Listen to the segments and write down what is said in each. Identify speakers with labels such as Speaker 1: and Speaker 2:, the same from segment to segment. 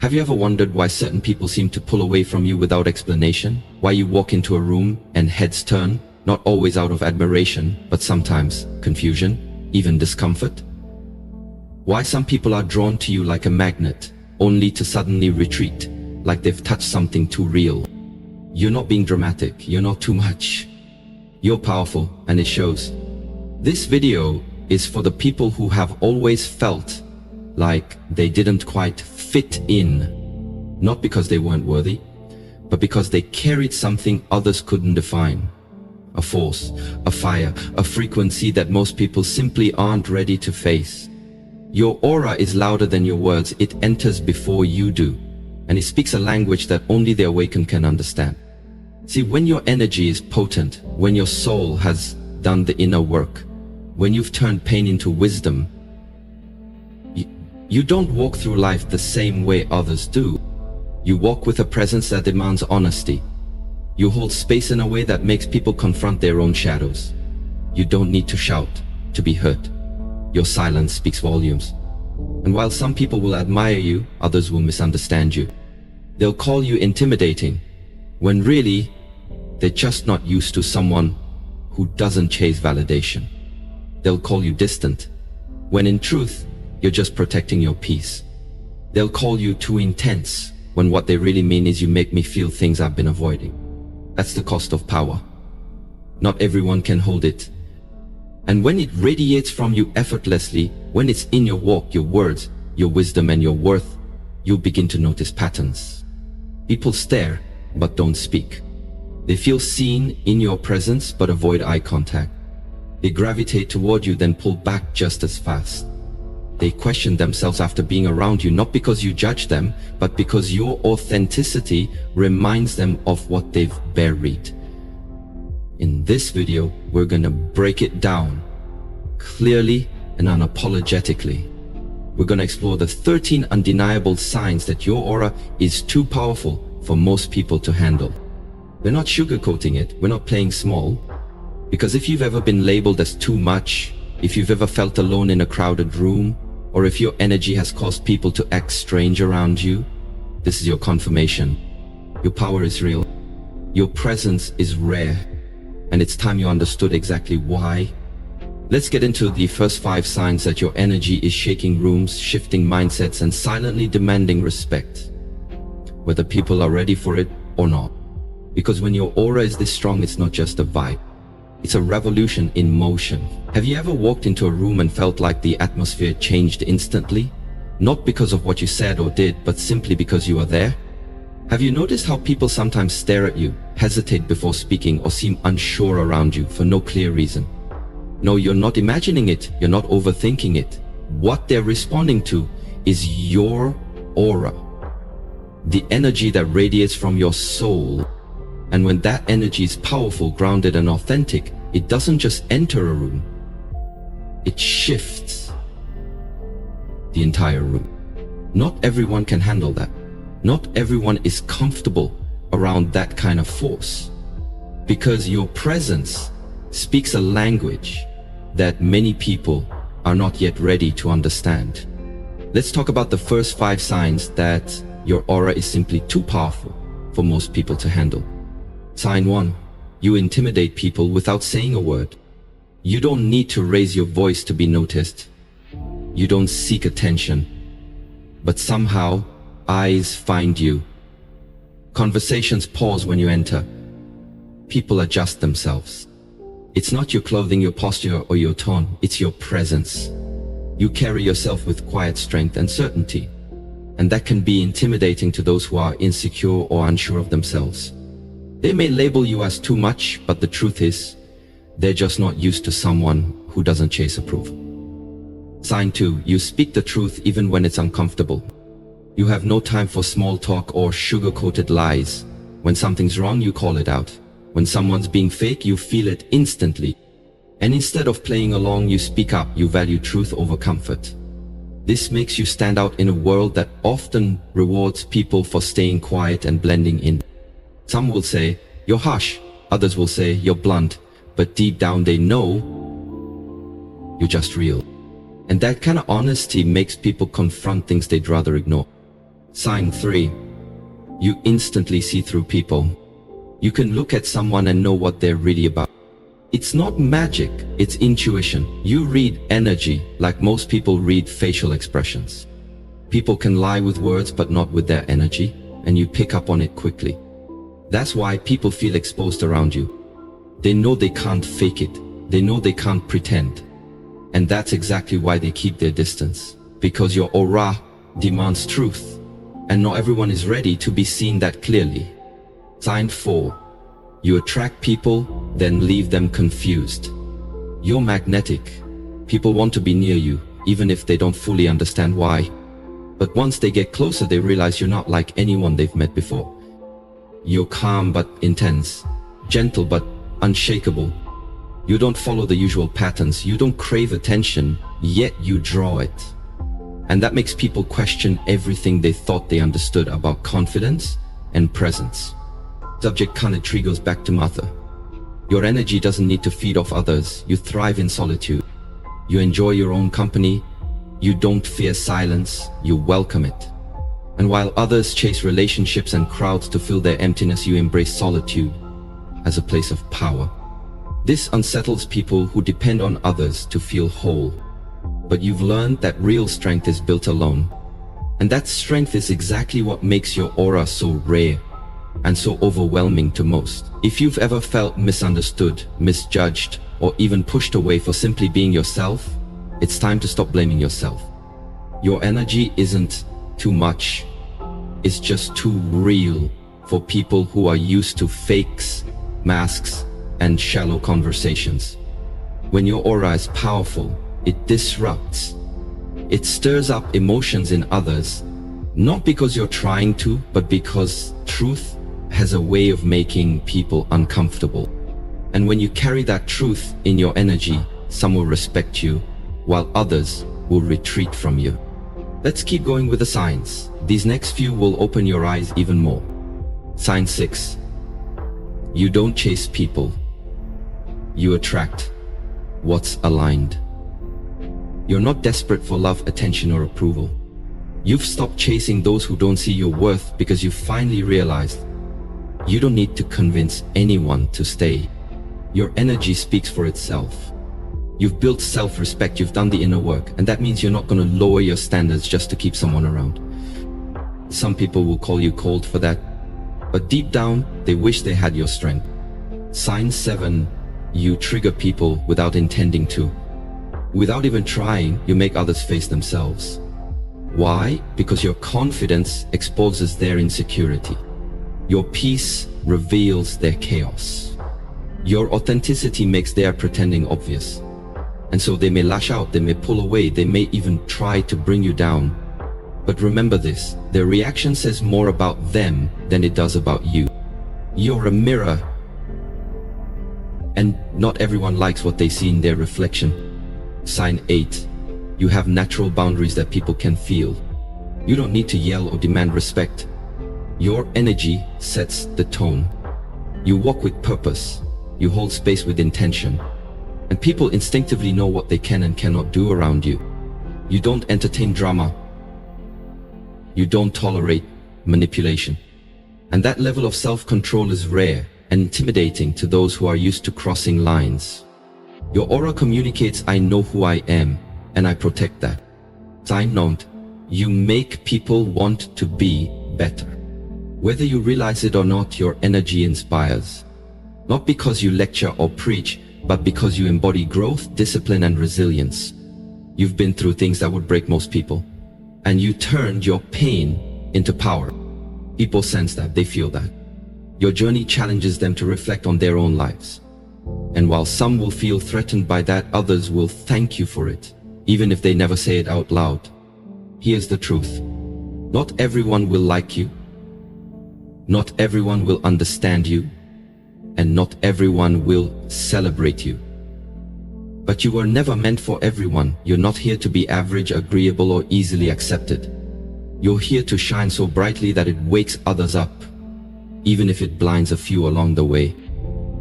Speaker 1: Have you ever wondered why certain people seem to pull away from you without explanation? Why you walk into a room and heads turn, not always out of admiration, but sometimes confusion, even discomfort? Why some people are drawn to you like a magnet, only to suddenly retreat, like they've touched something too real? You're not being dramatic, you're not too much. You're powerful, and it shows. This video is for the people who have always felt like they didn't quite fit in, not because they weren't worthy, but because they carried something others couldn't define. A force, a fire, a frequency that most people simply aren't ready to face. Your aura is louder than your words. It enters before you do, and it speaks a language that only the awakened can understand. See, when your energy is potent, when your soul has done the inner work, when you've turned pain into wisdom, you don't walk through life the same way others do. You walk with a presence that demands honesty. You hold space in a way that makes people confront their own shadows. You don't need to shout to be heard. Your silence speaks volumes. And while some people will admire you, others will misunderstand you. They'll call you intimidating, when really, they're just not used to someone who doesn't chase validation. They'll call you distant, when in truth, you're just protecting your peace. They'll call you too intense, when what they really mean is you make me feel things I've been avoiding. That's the cost of power. Not everyone can hold it. And when it radiates from you effortlessly, when it's in your walk, your words, your wisdom and your worth, you'll begin to notice patterns. People stare, but don't speak. They feel seen in your presence, but avoid eye contact. They gravitate toward you, then pull back just as fast. They question themselves after being around you, not because you judge them, but because your authenticity reminds them of what they've buried. In this video, we're gonna break it down clearly and unapologetically. We're gonna explore the 13 undeniable signs that your aura is too powerful for most people to handle. We're not sugarcoating it, we're not playing small. Because if you've ever been labeled as too much, if you've ever felt alone in a crowded room, or if your energy has caused people to act strange around you, this is your confirmation. Your power is real. Your presence is rare. And it's time you understood exactly why. Let's get into the first 5 signs that your energy is shaking rooms, shifting mindsets, and silently demanding respect, whether people are ready for it or not. Because when your aura is this strong, it's not just a vibe. It's a revolution in motion. Have you ever walked into a room and felt like the atmosphere changed instantly? Not because of what you said or did, but simply because you are there? Have you noticed how people sometimes stare at you, hesitate before speaking, or seem unsure around you for no clear reason? No, you're not imagining it. You're not overthinking it. What they're responding to is your aura, the energy that radiates from your soul. And when that energy is powerful, grounded, and authentic, it doesn't just enter a room. It shifts the entire room. Not everyone can handle that. Not everyone is comfortable around that kind of force, because your presence speaks a language that many people are not yet ready to understand. Let's talk about the first 5 signs that your aura is simply too powerful for most people to handle. Sign 1. You intimidate people without saying a word. You don't need to raise your voice to be noticed. You don't seek attention. But somehow, eyes find you. Conversations pause when you enter. People adjust themselves. It's not your clothing, your posture, or your tone. It's your presence. You carry yourself with quiet strength and certainty. And that can be intimidating to those who are insecure or unsure of themselves. They may label you as too much, but the truth is, they're just not used to someone who doesn't chase approval. Sign 2. You speak the truth even when it's uncomfortable. You have no time for small talk or sugar-coated lies. When something's wrong, you call it out. When someone's being fake, you feel it instantly. And instead of playing along, you speak up. You value truth over comfort. This makes you stand out in a world that often rewards people for staying quiet and blending in. Some will say, you're harsh. Others will say, you're blunt. But deep down they know you're just real. And that kind of honesty makes people confront things they'd rather ignore. Sign 3. You instantly see through people. You can look at someone and know what they're really about. It's not magic, it's intuition. You read energy like most people read facial expressions. People can lie with words but not with their energy, and you pick up on it quickly. That's why people feel exposed around you. They know they can't fake it. They know they can't pretend. And that's exactly why they keep their distance. Because your aura demands truth, and not everyone is ready to be seen that clearly. Sign 4. You attract people, then leave them confused. You're magnetic. People want to be near you, even if they don't fully understand why. But once they get closer, they realize you're not like anyone they've met before. You're calm but intense, gentle but unshakable. You don't follow the usual patterns. You don't crave attention, yet you draw it. And that makes people question everything they thought they understood about confidence and presence. Subject kind of triggers back to Martha. Your energy doesn't need to feed off others. You thrive in solitude. You enjoy your own company. You don't fear silence. You welcome it. And while others chase relationships and crowds to fill their emptiness, you embrace solitude as a place of power. This unsettles people who depend on others to feel whole. But you've learned that real strength is built alone. And that strength is exactly what makes your aura so rare and so overwhelming to most. If you've ever felt misunderstood, misjudged, or even pushed away for simply being yourself, it's time to stop blaming yourself. Your energy isn't too much. It's just too real for people who are used to fakes, masks, and shallow conversations. When your aura is powerful, it disrupts. It stirs up emotions in others, not because you're trying to, but because truth has a way of making people uncomfortable. And when you carry that truth in your energy, some will respect you, while others will retreat from you. Let's keep going with the signs. These next few will open your eyes even more. Sign 6. You don't chase people. You attract what's aligned. You're not desperate for love, attention, or approval. You've stopped chasing those who don't see your worth because you finally realized you don't need to convince anyone to stay. Your energy speaks for itself. You've built self-respect, you've done the inner work, and that means you're not going to lower your standards just to keep someone around. Some people will call you cold for that, but deep down, they wish they had your strength. Sign 7. You trigger people without intending to. Without even trying, you make others face themselves. Why? Because your confidence exposes their insecurity. Your peace reveals their chaos. Your authenticity makes their pretending obvious. And so they may lash out, they may pull away, they may even try to bring you down. But remember this, their reaction says more about them than it does about you. You're a mirror, and not everyone likes what they see in their reflection. Sign 8. You have natural boundaries that people can feel. You don't need to yell or demand respect. Your energy sets the tone. You walk with purpose. You hold space with intention. And people instinctively know what they can and cannot do around you. You don't entertain drama. You don't tolerate manipulation. And that level of self-control is rare and intimidating to those who are used to crossing lines. Your aura communicates, I know who I am, and I protect that. Sign 9. You make people want to be better. Whether you realize it or not, your energy inspires. Not because you lecture or preach, but because you embody growth, discipline, and resilience. You've been through things that would break most people, and you turned your pain into power. People sense that, they feel that. Your journey challenges them to reflect on their own lives. And while some will feel threatened by that, others will thank you for it, even if they never say it out loud. Here's the truth. Not everyone will like you. Not everyone will understand you. And not everyone will celebrate you. But you were never meant for everyone. You're not here to be average, agreeable, or easily accepted. You're here to shine so brightly that it wakes others up, even if it blinds a few along the way.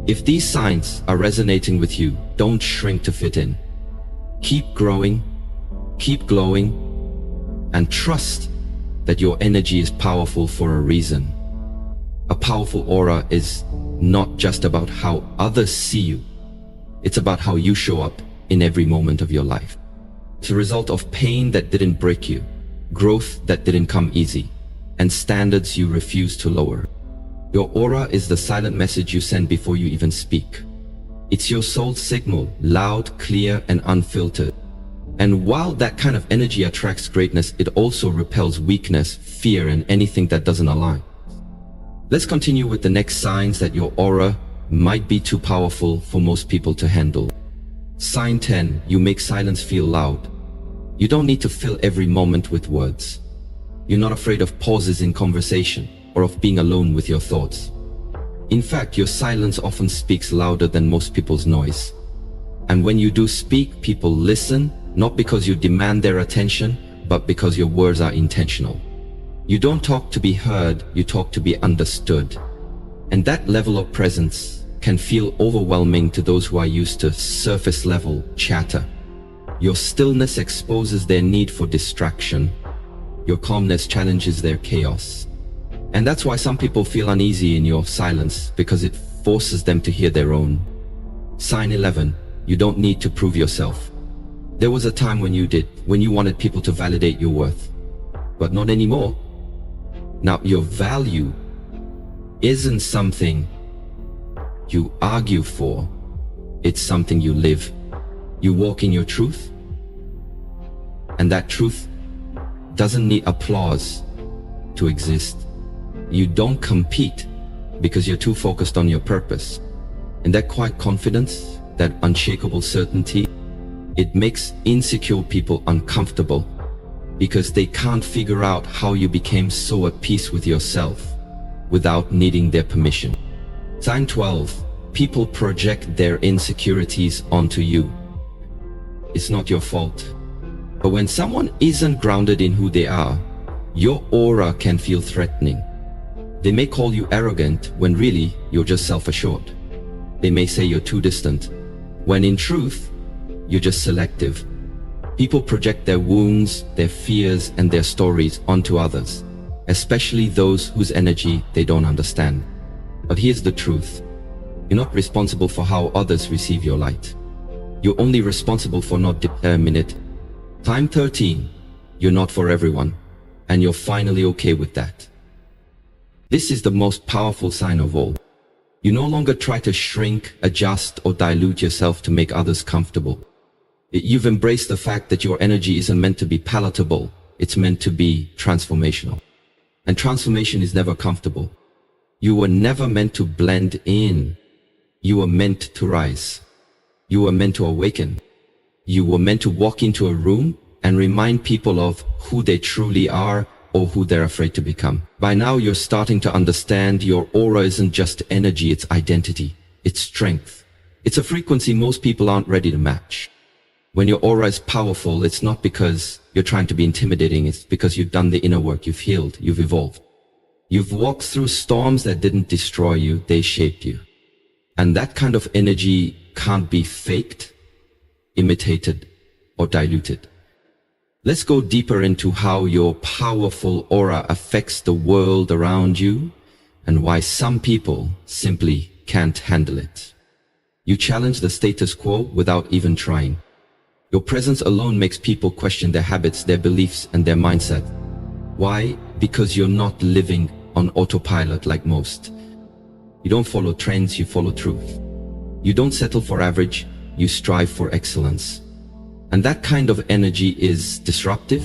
Speaker 1: If these signs are resonating with you, don't shrink to fit in. Keep growing, keep glowing, and trust that your energy is powerful for a reason. A powerful aura is not just about how others see you. It's about how you show up in every moment of your life. It's a result of pain that didn't break you, growth that didn't come easy, and standards you refuse to lower. Your aura is the silent message you send before you even speak. It's your soul's signal, loud, clear, and unfiltered. And while that kind of energy attracts greatness, it also repels weakness, fear, and anything that doesn't align. Let's continue with the next signs that your aura might be too powerful for most people to handle. Sign 10, you make silence feel loud. You don't need to fill every moment with words. You're not afraid of pauses in conversation or of being alone with your thoughts. In fact, your silence often speaks louder than most people's noise. And when you do speak, people listen, not because you demand their attention, but because your words are intentional. You don't talk to be heard, you talk to be understood. And that level of presence can feel overwhelming to those who are used to surface-level chatter. Your stillness exposes their need for distraction. Your calmness challenges their chaos. And that's why some people feel uneasy in your silence, because it forces them to hear their own. Sign 11, you don't need to prove yourself. There was a time when you did, when you wanted people to validate your worth. But not anymore. Now, your value isn't something you argue for, it's something you live. You walk in your truth, and that truth doesn't need applause to exist. You don't compete because you're too focused on your purpose. And that quiet confidence, that unshakable certainty, it makes insecure people uncomfortable because they can't figure out how you became so at peace with yourself without needing their permission. Sign 12, people project their insecurities onto you. It's not your fault. But when someone isn't grounded in who they are, your aura can feel threatening. They may call you arrogant when really you're just self-assured. They may say you're too distant, when in truth, you're just selective. People project their wounds, their fears, and their stories onto others, especially those whose energy they don't understand. But here's the truth. You're not responsible for how others receive your light. You're only responsible for not determining it. Time 13, you're not for everyone, and you're finally okay with that. This is the most powerful sign of all. You no longer try to shrink, adjust, or dilute yourself to make others comfortable. You've embraced the fact that your energy isn't meant to be palatable, it's meant to be transformational. And transformation is never comfortable. You were never meant to blend in. You were meant to rise. You were meant to awaken. You were meant to walk into a room and remind people of who they truly are or who they're afraid to become. By now, you're starting to understand your aura isn't just energy, it's identity, it's strength. It's a frequency most people aren't ready to match. When your aura is powerful, it's not because you're trying to be intimidating, it's because you've done the inner work, you've healed, you've evolved. You've walked through storms that didn't destroy you, they shaped you. And that kind of energy can't be faked, imitated, or diluted. Let's go deeper into how your powerful aura affects the world around you and why some people simply can't handle it. You challenge the status quo without even trying. Your presence alone makes people question their habits, their beliefs, and their mindset. Why? Because you're not living on autopilot like most. You don't follow trends, you follow truth. You don't settle for average, you strive for excellence. And that kind of energy is disruptive.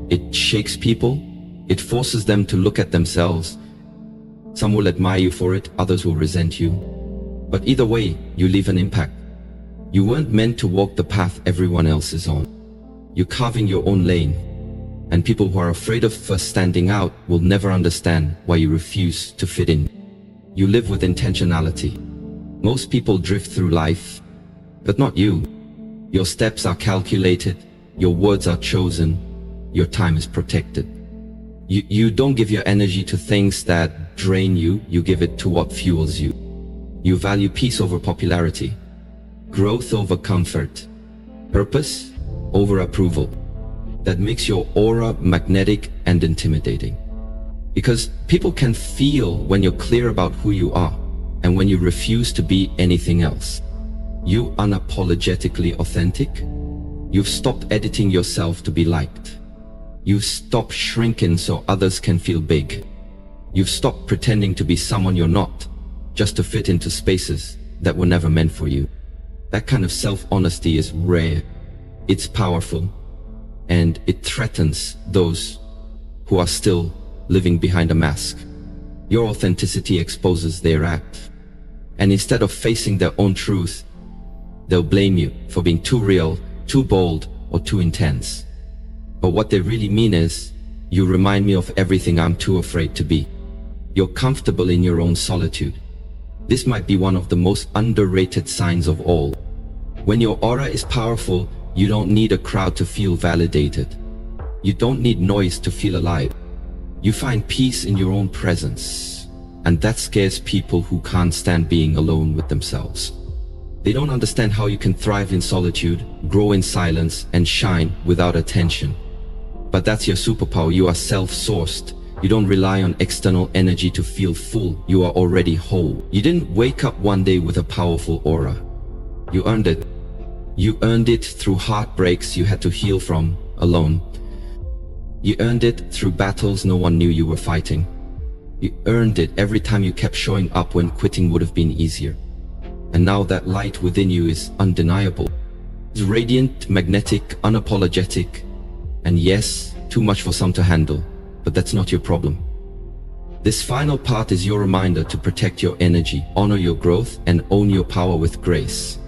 Speaker 1: It shakes people. It forces them to look at themselves. Some will admire you for it, others will resent you. But either way, you leave an impact. You weren't meant to walk the path everyone else is on. You're carving your own lane. And people who are afraid of first standing out will never understand why you refuse to fit in. You live with intentionality. Most people drift through life, but not you. Your steps are calculated, your words are chosen, your time is protected. You don't give your energy to things that drain you, you give it to what fuels you. You value peace over popularity, growth over comfort, purpose over approval. that makes your aura magnetic and intimidating. Because people can feel when you're clear about who you are and when you refuse to be anything else. You unapologetically authentic. You've stopped editing yourself to be liked. You've stopped shrinking so others can feel big. You've stopped pretending to be someone you're not, just to fit into spaces that were never meant for you. That kind of self-honesty is rare. It's powerful. And it threatens those who are still living behind a mask. Your authenticity exposes their act. And instead of facing their own truth, they'll blame you for being too real, too bold, or too intense. But what they really mean is, you remind me of everything I'm too afraid to be. You're comfortable in your own solitude. This might be one of the most underrated signs of all. When your aura is powerful, you don't need a crowd to feel validated. You don't need noise to feel alive. You find peace in your own presence. And that scares people who can't stand being alone with themselves. They don't understand how you can thrive in solitude, grow in silence, and shine without attention. But that's your superpower. You are self-sourced. You don't rely on external energy to feel full. You are already whole. You didn't wake up one day with a powerful aura. You earned it. You earned it through heartbreaks you had to heal from alone. You earned it through battles no one knew you were fighting. You earned it every time you kept showing up when quitting would have been easier. And now that light within you is undeniable. It's radiant, magnetic, unapologetic, and yes, too much for some to handle, but that's not your problem. This final part is your reminder to protect your energy, honor your growth, and own your power with grace.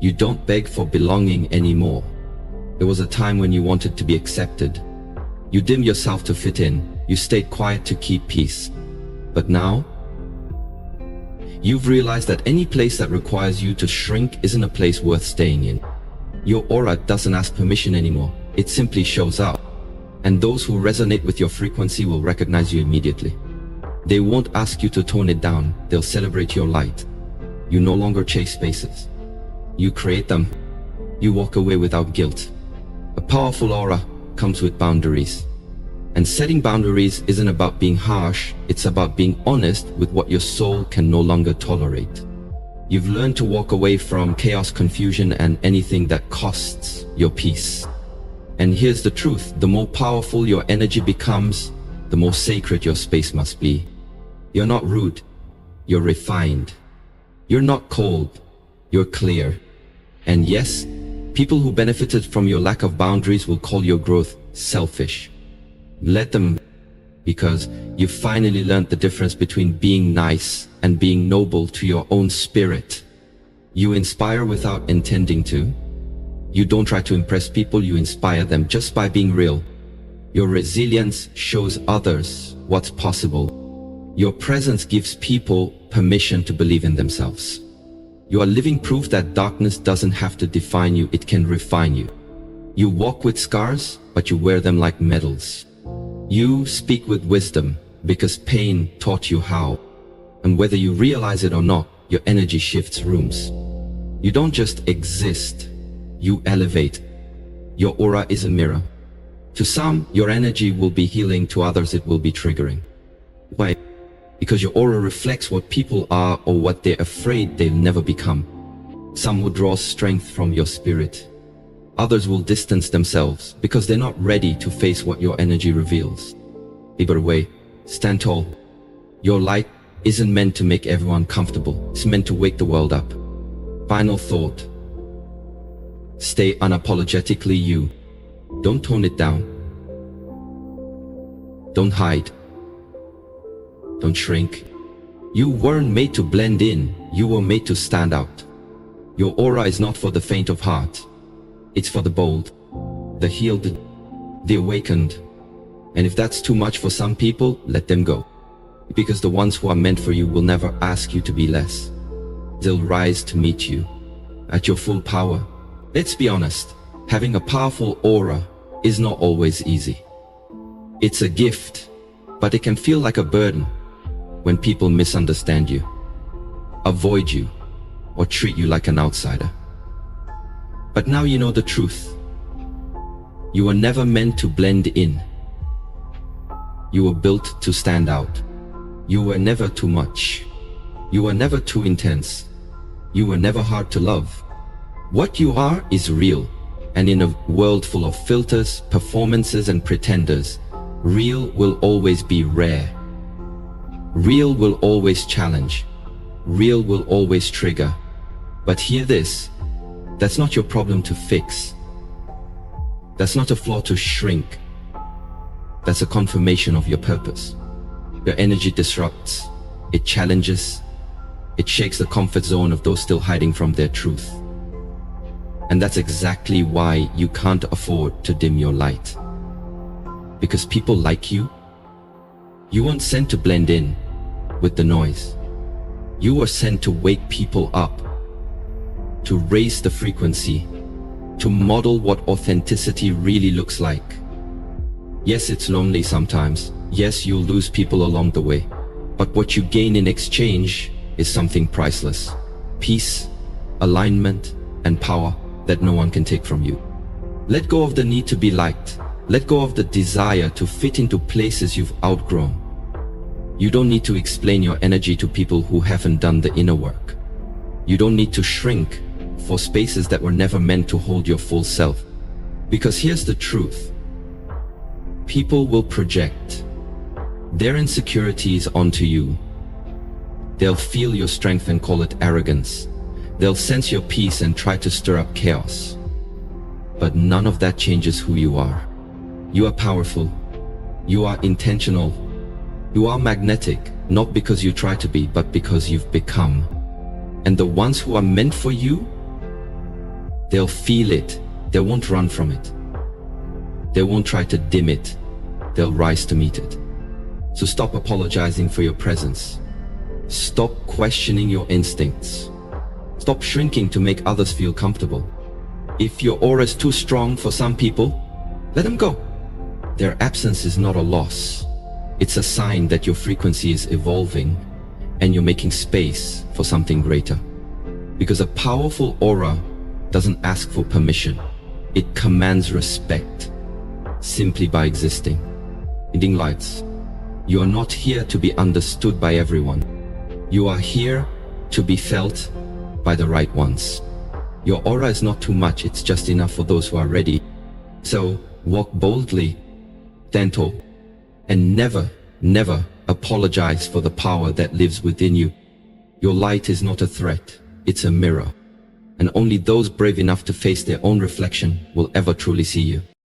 Speaker 1: You don't beg for belonging anymore. There was a time when you wanted to be accepted. You dimmed yourself to fit in. You stayed quiet to keep peace. But now, you've realized that any place that requires you to shrink isn't a place worth staying in. Your aura doesn't ask permission anymore. It simply shows up. And those who resonate with your frequency will recognize you immediately. They won't ask you to tone it down. They'll celebrate your light. You no longer chase spaces. You create them. You walk away without guilt. A powerful aura comes with boundaries. And setting boundaries isn't about being harsh, it's about being honest with what your soul can no longer tolerate. You've learned to walk away from chaos, confusion, and anything that costs your peace. And here's the truth, the more powerful your energy becomes, the more sacred your space must be. You're not rude, you're refined. You're not cold, you're clear. And yes, people who benefited from your lack of boundaries will call your growth selfish. Let them, because you finally learned the difference between being nice and being noble to your own spirit. You inspire without intending to. You don't try to impress people, you inspire them just by being real. Your resilience shows others what's possible. Your presence gives people permission to believe in themselves. You are living proof that darkness doesn't have to define you, it can refine you. You walk with scars, but you wear them like medals. You speak with wisdom because pain taught you how. And whether you realize it or not, your energy shifts rooms. You don't just exist, you elevate. Your aura is a mirror. To some, your energy will be healing, to others it will be triggering. Why? Because your aura reflects what people are or what they're afraid they'll never become. Some will draw strength from your spirit. Others will distance themselves because they're not ready to face what your energy reveals. Either way, stand tall. Your light isn't meant to make everyone comfortable. It's meant to wake the world up. Final thought. Stay unapologetically you. Don't tone it down. Don't hide. Don't shrink. You weren't made to blend in. You were made to stand out. Your aura is not for the faint of heart. It's for the bold, the healed, the awakened. And if that's too much for some people, let them go. Because the ones who are meant for you will never ask you to be less. They'll rise to meet you at your full power. Let's be honest, having a powerful aura is not always easy. It's a gift, but it can feel like a burden when people misunderstand you, avoid you, or treat you like an outsider. But now you know the truth. You were never meant to blend in. You were built to stand out. You were never too much. You were never too intense. You were never hard to love. What you are is real, and in a world full of filters, performances, and pretenders, real will always be rare. Real will always challenge. Real will always trigger. But hear this, that's not your problem to fix. That's not a flaw to shrink. That's a confirmation of your purpose. Your energy disrupts, it challenges, it shakes the comfort zone of those still hiding from their truth. And that's exactly why you can't afford to dim your light. Because people like you. You weren't sent to blend in with the noise. You were sent to wake people up, to raise the frequency, to model what authenticity really looks like. Yes, it's lonely sometimes. Yes, you'll lose people along the way. But what you gain in exchange is something priceless. Peace, alignment, and power that no one can take from you. Let go of the need to be liked. Let go of the desire to fit into places you've outgrown. You don't need to explain your energy to people who haven't done the inner work. You don't need to shrink for spaces that were never meant to hold your full self. Because here's the truth. People will project their insecurities onto you. They'll feel your strength and call it arrogance. They'll sense your peace and try to stir up chaos. But none of that changes who you are. You are powerful. You are intentional. You are magnetic, not because you try to be, but because you've become. And the ones who are meant for you, they'll feel it. They won't run from it. They won't try to dim it. They'll rise to meet it. So stop apologizing for your presence. Stop questioning your instincts. Stop shrinking to make others feel comfortable. If your aura is too strong for some people, let them go. Their absence is not a loss. It's a sign that your frequency is evolving and you're making space for something greater. Because a powerful aura doesn't ask for permission. It commands respect simply by existing. Ending lights. You are not here to be understood by everyone. You are here to be felt by the right ones. Your aura is not too much, it's just enough for those who are ready. So walk boldly, stand tall, and never, never apologize for the power that lives within you. Your light is not a threat, it's a mirror. And only those brave enough to face their own reflection will ever truly see you.